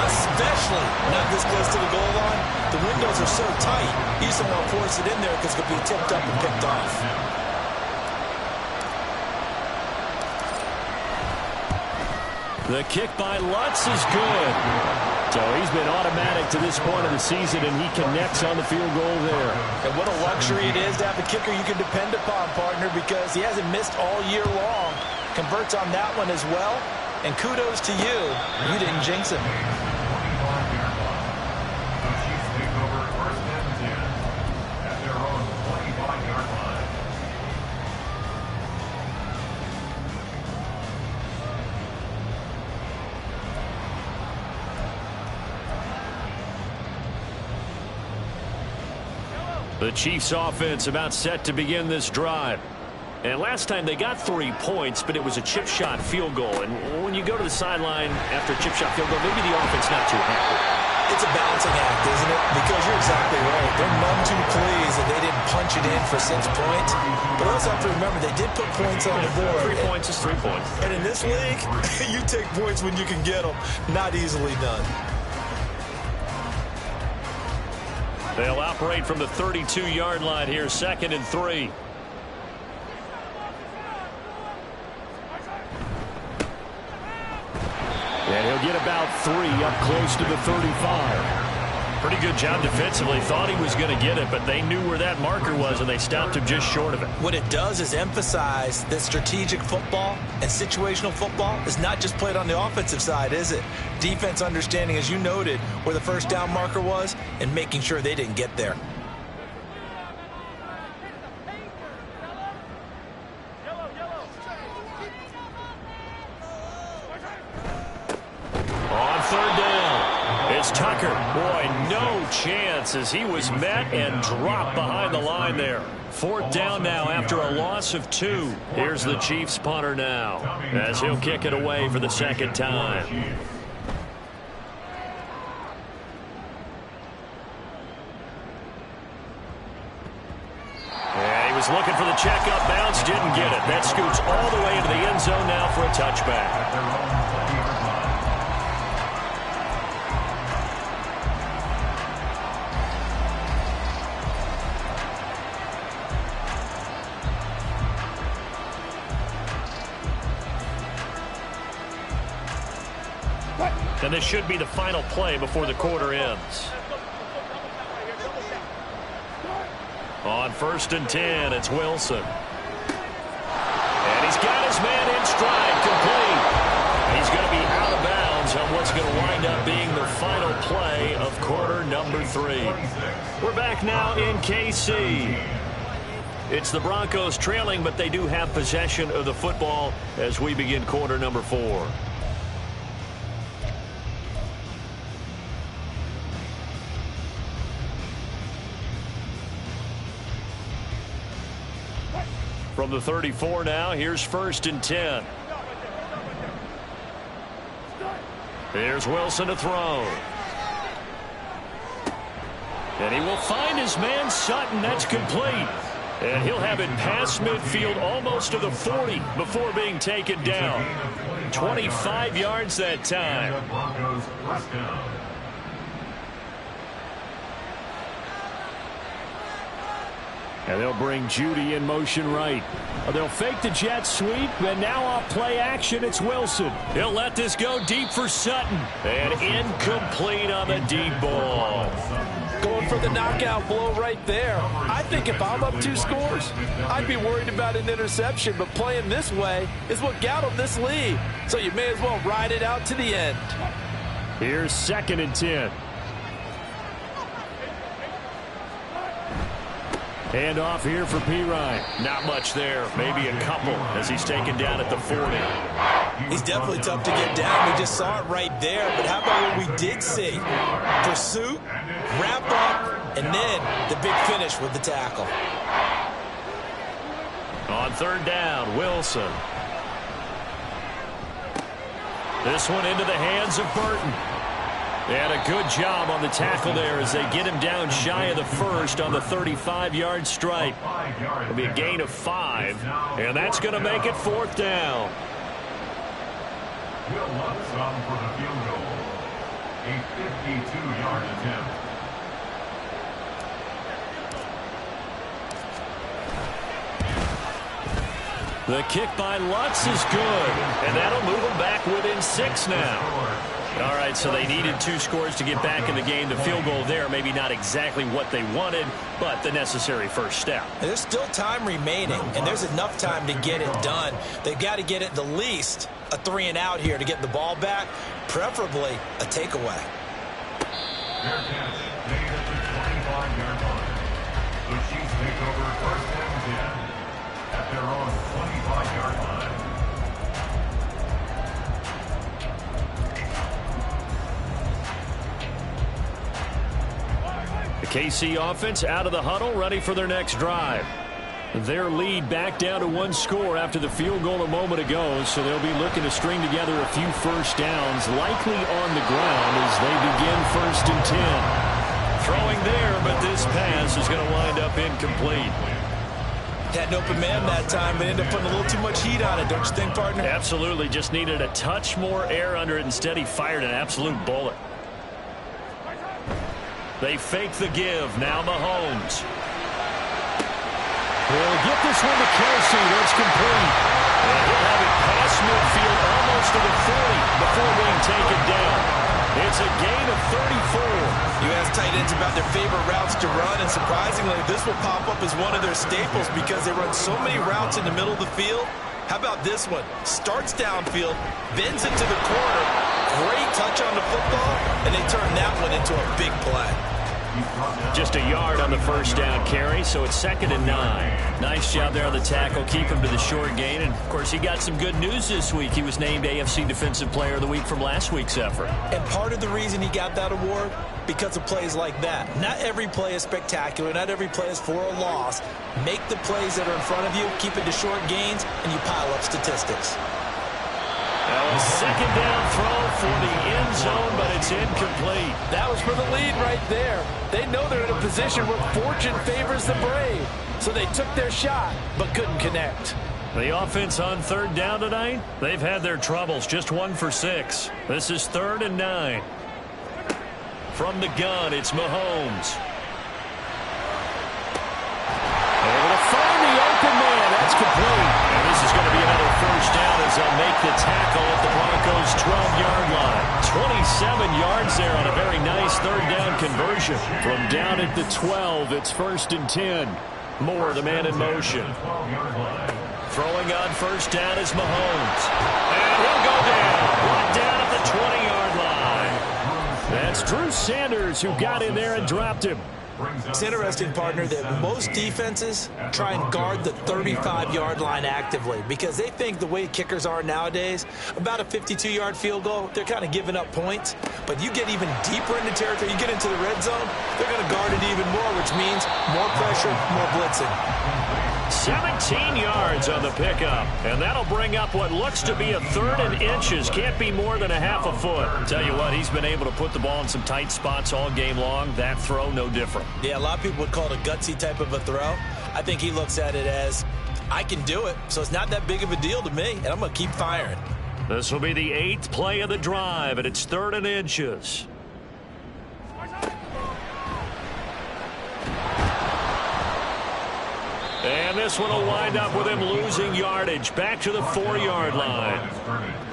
especially not this close to the goal line. The windows are so tight, you just don't want to force it in there because it could be tipped up and picked off. The kick by Lutz is good. So he's been automatic to this point of the season, and he connects on the field goal there. And what a luxury it is to have a kicker you can depend upon, partner, because he hasn't missed all year long. Converts on that one as well. And kudos to you. You didn't jinx him. The Chiefs offense about set to begin this drive. And last time they got 3 points, but it was a chip shot field goal. And when you go to the sideline after a chip shot field goal, maybe the offense not too happy. It's a balancing act, isn't it? Because you're exactly right. They're none too pleased that they didn't punch it in for 6 points. But also have to remember, they did put points on the board. 3 points is 3 points. And in this league, you take points when you can get them. Not easily done. They'll operate from the 32-yard line here, 2nd and 3. And he'll They'll get about 3 up close to the 35. Pretty good job defensively. Thought he was going to get it, but they knew where that marker was, and they stopped him just short of it. What it does is emphasize that strategic football and situational football is not just played on the offensive side, is it? Defense understanding, as you noted, where the first down marker was and making sure they didn't get there. On third down, it's Tucker. Boy, no chance as he was met and dropped behind the line there. Fourth down now after a loss of 2. Here's the Chiefs punter now as he'll kick it away for the second time. And he was looking for the checkup bounce, didn't get it. That scoots all the way into the end zone now for a touchback. And this should be the final play before the quarter ends. On 1st and 10, it's Wilson. And he's got his man in stride, complete. He's going to be out of bounds on what's going to wind up being the final play of quarter number 3. We're back now in KC. It's the Broncos trailing, but they do have possession of the football as we begin quarter number 4. From the 34 now, here's 1st and 10. Here's Wilson to throw. And he will find his man Sutton. That's complete. And he'll have it past midfield almost to the 40 before being taken down. 25 yards that time. And they'll bring Judy in motion right. They'll fake the jet sweep, and now off play action, it's Wilson. He'll let this go deep for Sutton. And incomplete on the deep ball. Going for the knockout blow right there. I think if I'm up 2 scores, I'd be worried about an interception, but playing this way is what got them this lead. So you may as well ride it out to the end. Here's 2nd and 10. Hand off here for Pirine. Not much there. Maybe a couple as he's taken down at the 40. He's definitely tough to get down. We just saw it right there. But how about what we did see? Pursuit, wrap up, and then the big finish with the tackle. On 3rd down, Wilson. This one into the hands of Burton. And a good job on the tackle there as they get him down shy of the 1st on the 35-yard stripe. It'll be a gain of 5, and that's going to make it 4th down. Will Lutz on for the field goal. A 52-yard attempt. The kick by Lutz is good, and that'll move them back within 6 now. All right, so they needed 2 scores to get back in the game. The field goal there, maybe not exactly what they wanted, but the necessary first step. There's still time remaining, and there's enough time to get it done. They've got to get it the least a 3 and out here to get the ball back, preferably a takeaway. Their catch made at the 25-yard line. The Chiefs take over 1st and 10 at their own 25-yard line. KC offense out of the huddle, ready for their next drive. Their lead back down to 1 score after the field goal a moment ago, so they'll be looking to string together a few first downs, likely on the ground as they begin 1st and 10. Throwing there, but this pass is going to wind up incomplete. Had an open man that time, but ended up putting a little too much heat on it, don't you think, partner? Absolutely, just needed a touch more air under it. Instead, he fired an absolute bullet. They fake the give. Now Mahomes. He'll get this one to Kelsey. That's complete. And he'll have it past midfield almost close to the 40 before being taken down. It's a gain of 34. You ask tight ends about their favorite routes to run, and surprisingly, this will pop up as one of their staples because they run so many routes in the middle of the field. How about this one? Starts downfield, bends into the corner, great touch on the football, and they turn that one into a big play. Just a yard on the first down carry, so it's 2nd and 9. Nice job there on the tackle, keep him to the short gain. And, of course, he got some good news this week. He was named AFC Defensive Player of the Week from last week's effort. And part of the reason he got that award, because of plays like that. Not every play is spectacular. Not every play is for a loss. Make the plays that are in front of you, keep it to short gains, and you pile up statistics. A second down throw for the end zone, but it's incomplete. That was for the lead right there. They know they're in a position where fortune favors the brave. So they took their shot, but couldn't connect. The offense on 3rd down tonight, they've had their troubles, just 1 for 6. This is 3rd and 9. From the gun, it's Mahomes. Able to find the open man. That's complete. And this is going to be another first down as they'll make the tackle at the Broncos' 12-yard line. 27 yards there on a very nice 3rd down conversion. From down at the 12, it's 1st and 10. Moore, the man in motion. Throwing on first down is Mahomes. And he'll go down. Brought down at the 20-yard line. That's Drew Sanders who got in there and dropped him. It's interesting, partner, that most defenses try and guard the 35-yard line actively because they think the way kickers are nowadays, about a 52-yard field goal, they're kind of giving up points. But you get even deeper into territory, you get into the red zone, they're going to guard it even more, which means more pressure, more blitzing. 17 yards on the pickup, and that'll bring up what looks to be a 3rd and inches. Can't be more than a half a foot. Tell you what, he's been able to put the ball in some tight spots all game long. That throw, no different. Yeah, a lot of people would call it a gutsy type of a throw. I think he looks at it as, I can do it, so it's not that big of a deal to me, and I'm going to keep firing. This will be the 8th play of the drive, and it's 3rd and inches. And this one will wind up with him losing yardage back to the 4-yard line.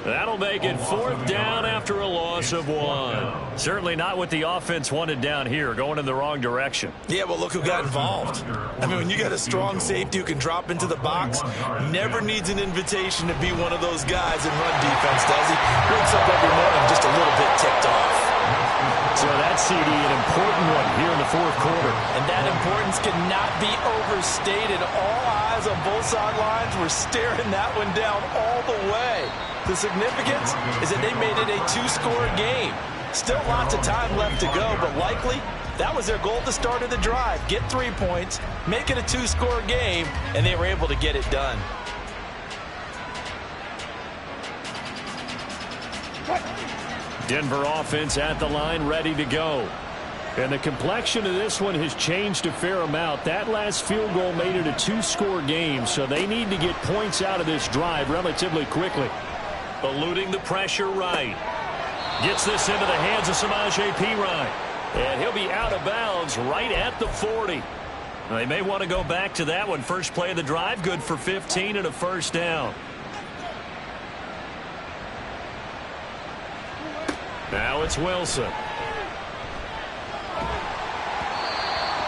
That'll make it 4th down after a loss of 1. Certainly not what the offense wanted down here, going in the wrong direction. Yeah, well, look who got involved. I mean, when you got a strong safety who can drop into the box, never needs an invitation to be one of those guys in run defense, does he? Wakes up every morning just a little bit ticked off. So that CD, an important one here in the 4th quarter. And that importance cannot be overstated. All eyes on both sidelines were staring that one down all the way. The significance is that they made it a 2-score game. Still lots of time left to go, but likely that was their goal at the start of the drive. Get 3 points, make it a 2-score game, and they were able to get it done. Denver offense at the line, ready to go. And the complexion of this one has changed a fair amount. That last field goal made it a 2-score game, so they need to get points out of this drive relatively quickly. Eluding the pressure right. Gets this into the hands of Samaje Perine. And he'll be out of bounds right at the 40. They may want to go back to that one. First play of the drive, good for 15 and a first down. Now it's Wilson.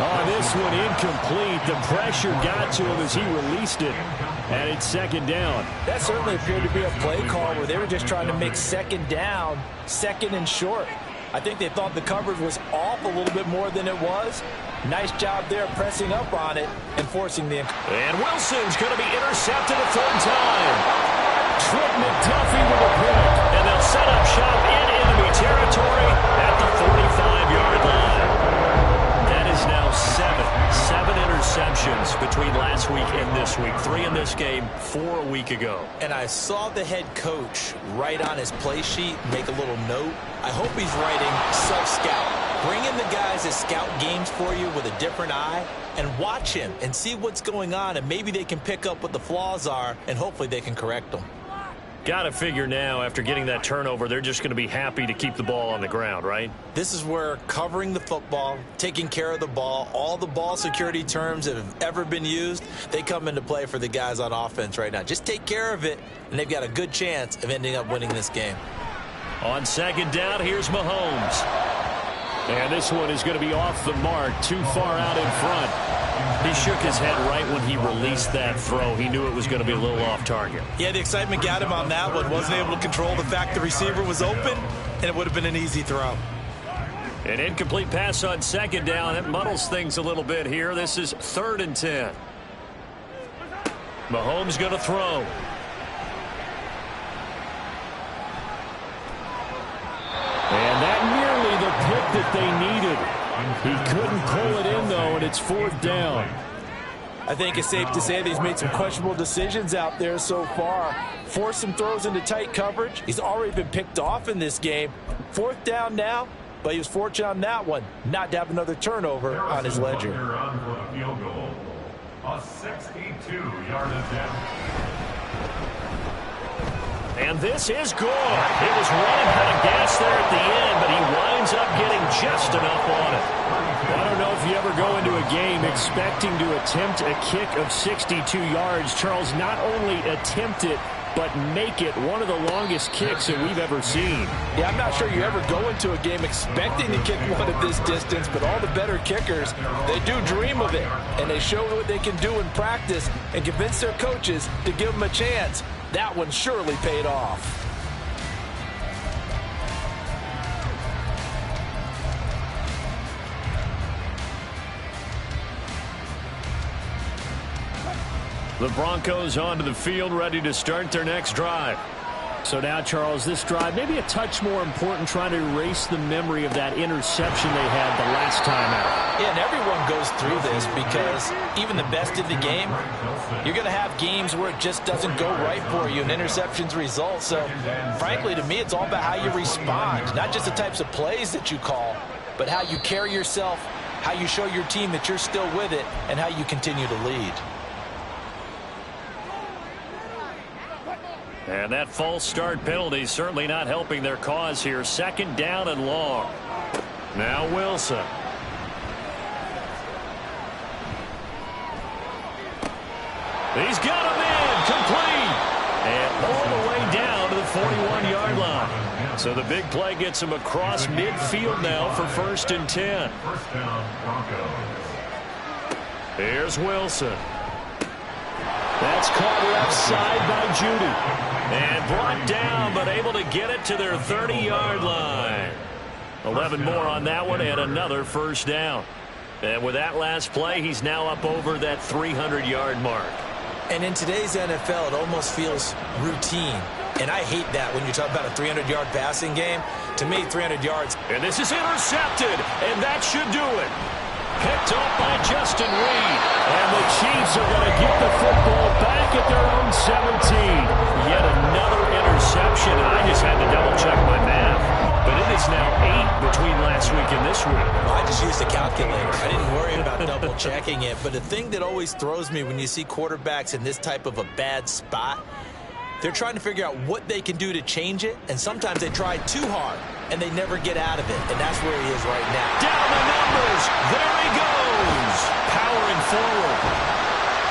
Oh, this one incomplete. The pressure got to him as he released it. And it's 2nd down. That certainly appeared to be a play call where they were just trying to make 2nd down, 2nd and short. I think they thought the coverage was off a little bit more than it was. Nice job there pressing up on it and forcing the... And Wilson's going to be intercepted a 3rd time. Trent McDuffie with a pick. And they'll set up shop in enemy territory at the 45-yard line. That is now 7 interceptions between last week and this week. 3 in this game, 4 a week ago. And I saw the head coach write on his play sheet, make a little note. I hope he's writing self-scout. Bring in the guys that scout games for you with a different eye and watch him and see what's going on, and maybe they can pick up what the flaws are, and hopefully they can correct them. Got to figure now, after getting that turnover, they're just going to be happy to keep the ball on the ground, right? This is where covering the football, taking care of the ball, all the ball security terms that have ever been used, they come into play for the guys on offense right now. Just take care of it, and they've got a good chance of ending up winning this game. On second down, here's Mahomes. And this one is going to be off the mark, too far out in front. He shook his head right when he released that throw. He knew it was going to be a little off target. Yeah, the excitement got him on that one. Wasn't able to control the fact the receiver was open, and it would have been an easy throw. An incomplete pass on second down. It muddles things a little bit here. This is 3rd and 10. Mahomes going to throw. And that nearly the pick that they needed. He couldn't pull it in, though, and it's 4th down. I think it's safe to say that he's made some questionable decisions out there so far. Forced some throws into tight coverage. He's already been picked off in this game. 4th down now, but he was fortunate on that one not to have another turnover on his ledger. A 62-yard attempt. And this is good. It was running out of gas there at the end, but he winds up getting just enough on it. I don't know if you ever go into a game expecting to attempt a kick of 62 yards. Charles, not only attempt it, but make it one of the longest kicks that we've ever seen. Yeah, I'm not sure you ever go into a game expecting to kick one of this distance, but all the better kickers, they do dream of it, and they show what they can do in practice and convince their coaches to give them a chance. That one surely paid off. The Broncos onto the field, ready to start their next drive. So now, Charles, this drive maybe a touch more important, trying to erase the memory of that interception they had the last time out. Yeah, and everyone goes through this because even the best in the game, you're going to have games where it just doesn't go right for you and interceptions result. So, frankly, to me, it's all about how you respond, not just the types of plays that you call, but how you carry yourself, how you show your team that you're still with it, and how you continue to lead. And that false start penalty certainly not helping their cause here. 2nd down and long. Now Wilson. He's got him in. Complete. And all the way down to the 41-yard line. So the big play gets him across midfield now for 1st and 10. First down, Broncos. Here's Wilson. That's caught left side by Judy. And brought down, but able to get it to their 30-yard line. 11 more on that one, and another 1st down. And with that last play, he's now up over that 300-yard mark. And in today's NFL, it almost feels routine. And I hate that when you talk about a 300-yard passing game. To me, 300 yards. And this is intercepted, and that should do it. Picked off by Justin Reed. And the Chiefs are going to get the football back at their own 17. Yet another interception. I just had to double-check my math. But it is now 8 between last week and this week. I just used a calculator. I didn't worry about double-checking it. But the thing that always throws me when you see quarterbacks in this type of a bad spot, they're trying to figure out what they can do to change it, and sometimes they try too hard, and they never get out of it, and that's where he is right now. Down the numbers. There he goes. Powering forward.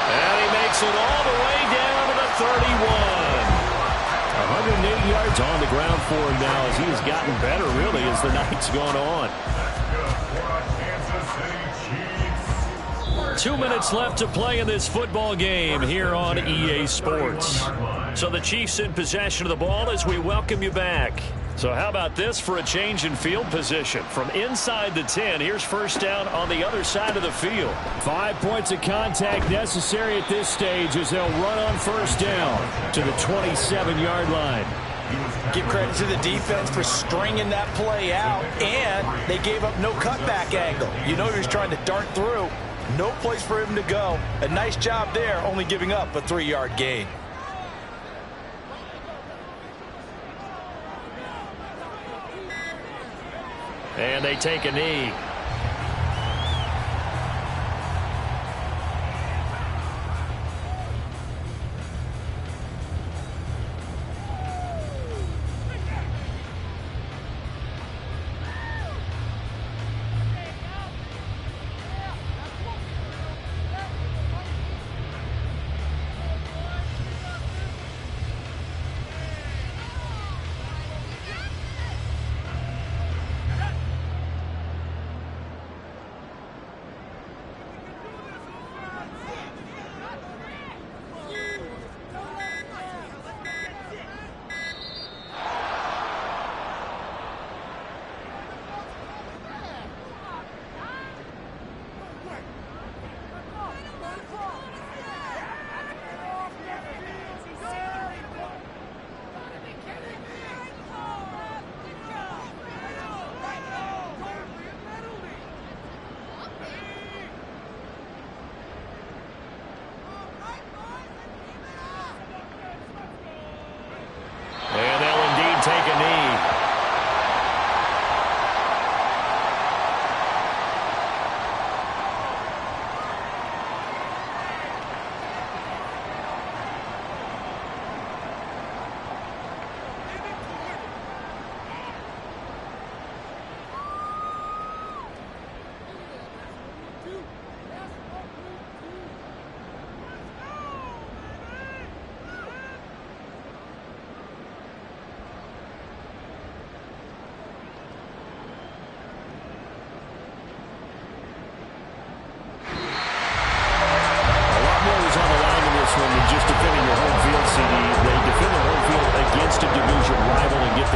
And he makes it all the way down to the 31. 180 yards on the ground for him now as he has gotten better, really, as the night's gone on. 2 minutes left to play in this football game here on EA Sports. So the Chiefs in possession of the ball as we welcome you back. So how about this for a change in field position? From inside the 10, here's 1st down on the other side of the field. 5 points of contact necessary at this stage as they'll run on 1st down to the 27-yard line. Give credit to the defense for stringing that play out, and they gave up no cutback angle. You know he was trying to dart through. No place for him to go. A nice job there, only giving up a 3-yard gain. And they take a knee.